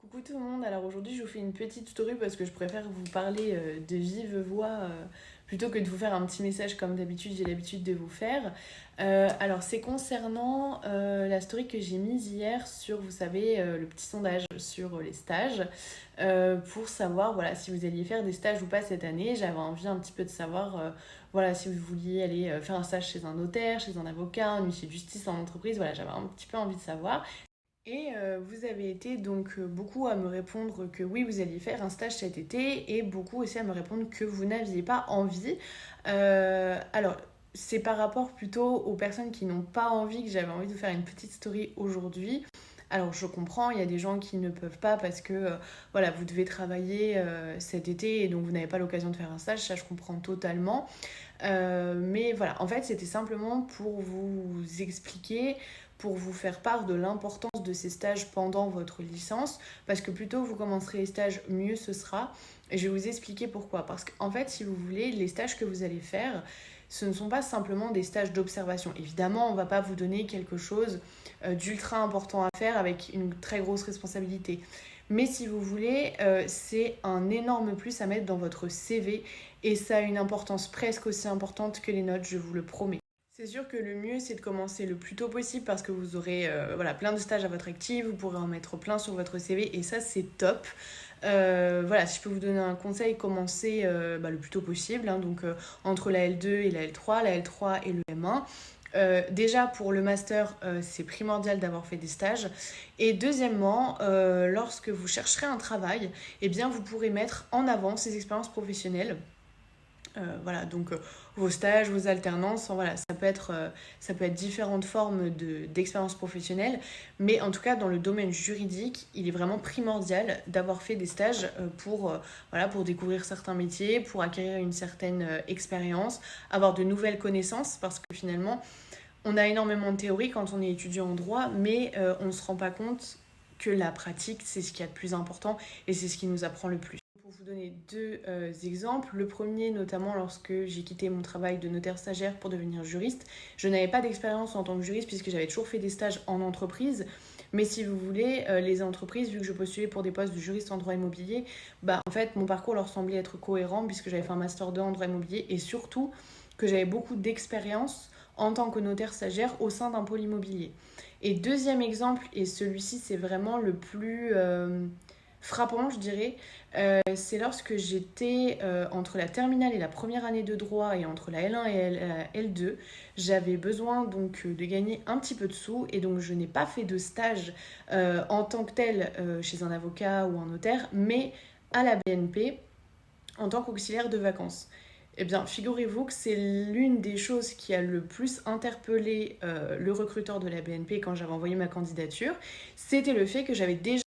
Coucou tout le monde, alors aujourd'hui je vous fais une petite story parce que je préfère vous parler de vive voix plutôt que de vous faire un petit message comme d'habitude j'ai l'habitude de vous faire. Alors c'est concernant la story que j'ai mise hier sur, vous savez, le petit sondage sur les stages pour savoir voilà, si vous alliez faire des stages ou pas cette année. J'avais envie un petit peu de savoir voilà, si vous vouliez aller faire un stage chez un notaire, chez un avocat, un huissier de justice en entreprise, voilà, j'avais un petit peu envie de savoir. Et vous avez été donc beaucoup à me répondre que oui, vous alliez faire un stage cet été et beaucoup aussi à me répondre que vous n'aviez pas envie. Alors, c'est par rapport plutôt aux personnes qui n'ont pas envie que j'avais envie de vous faire une petite story aujourd'hui. Alors, je comprends, il y a des gens qui ne peuvent pas parce que voilà, vous devez travailler cet été et donc vous n'avez pas l'occasion de faire un stage, ça je comprends totalement. Mais voilà, en fait, c'était simplement pour vous expliquer, pour vous faire part de l'importance de ces stages pendant votre licence, parce que plus tôt vous commencerez les stages, mieux ce sera. Et je vais vous expliquer pourquoi. Parce qu'en fait, si vous voulez, les stages que vous allez faire, ce ne sont pas simplement des stages d'observation. Évidemment, on ne va pas vous donner quelque chose d'ultra important à faire avec une très grosse responsabilité. Mais si vous voulez, c'est un énorme plus à mettre dans votre CV et ça a une importance presque aussi importante que les notes, je vous le promets. C'est sûr que le mieux, c'est de commencer le plus tôt possible parce que vous aurez voilà, plein de stages à votre actif, vous pourrez en mettre plein sur votre CV et ça, c'est top. Voilà, si je peux vous donner un conseil, commencez le plus tôt possible, hein, donc entre la L2 et la L3, la L3 et le M1. Déjà pour le master, c'est primordial d'avoir fait des stages. Et deuxièmement, lorsque vous chercherez un travail, eh bien, vous pourrez mettre en avant ces expériences professionnelles. Voilà, donc vos stages, vos alternances, enfin, voilà, ça peut être différentes formes d'expérience professionnelle, mais en tout cas dans le domaine juridique, il est vraiment primordial d'avoir fait des stages voilà, pour découvrir certains métiers, pour acquérir une certaine expérience, avoir de nouvelles connaissances, parce que finalement, on a énormément de théorie quand on est étudiant en droit, mais on ne se rend pas compte que la pratique, c'est ce qui est le plus important et c'est ce qui nous apprend le plus. Pour vous donner deux exemples, le premier notamment lorsque j'ai quitté mon travail de notaire stagiaire pour devenir juriste, je n'avais pas d'expérience en tant que juriste puisque j'avais toujours fait des stages en entreprise. Mais si vous voulez, les entreprises, vu que je postulais pour des postes de juriste en droit immobilier, en fait mon parcours leur semblait être cohérent puisque j'avais fait un master 2 en droit immobilier et surtout que j'avais beaucoup d'expérience en tant que notaire stagiaire au sein d'un pôle immobilier. Et deuxième exemple, et celui-ci c'est vraiment le plus frappant je dirais, c'est lorsque j'étais entre la terminale et la première année de droit et entre la L1 et la L2, j'avais besoin donc de gagner un petit peu de sous et donc je n'ai pas fait de stage en tant que tel chez un avocat ou un notaire, mais à la BNP en tant qu'auxiliaire de vacances. Eh bien, figurez-vous que c'est l'une des choses qui a le plus interpellé le recruteur de la BNP quand j'avais envoyé ma candidature. C'était le fait que j'avais déjà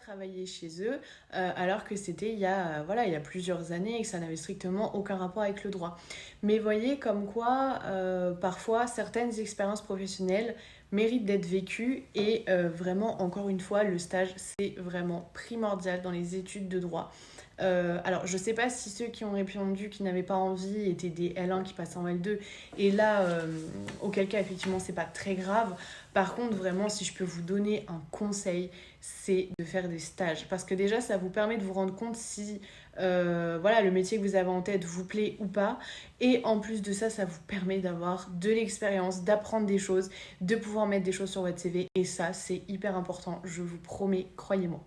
travaillé chez eux, alors que c'était il y a plusieurs années et que ça n'avait strictement aucun rapport avec le droit. Mais voyez comme quoi, parfois, certaines expériences professionnelles méritent d'être vécues et vraiment, encore une fois, le stage, c'est vraiment primordial dans les études de droit. Alors, je sais pas si ceux qui ont répondu qui n'avaient pas envie étaient des L1 qui passaient en L2. Et là, auquel cas, effectivement, c'est pas très grave. Par contre, vraiment, si je peux vous donner un conseil, c'est de faire des stages. Parce que déjà, ça vous permet de vous rendre compte si voilà, le métier que vous avez en tête vous plaît ou pas. Et en plus de ça, ça vous permet d'avoir de l'expérience, d'apprendre des choses, de pouvoir mettre des choses sur votre CV. Et ça, c'est hyper important. Je vous promets, croyez-moi.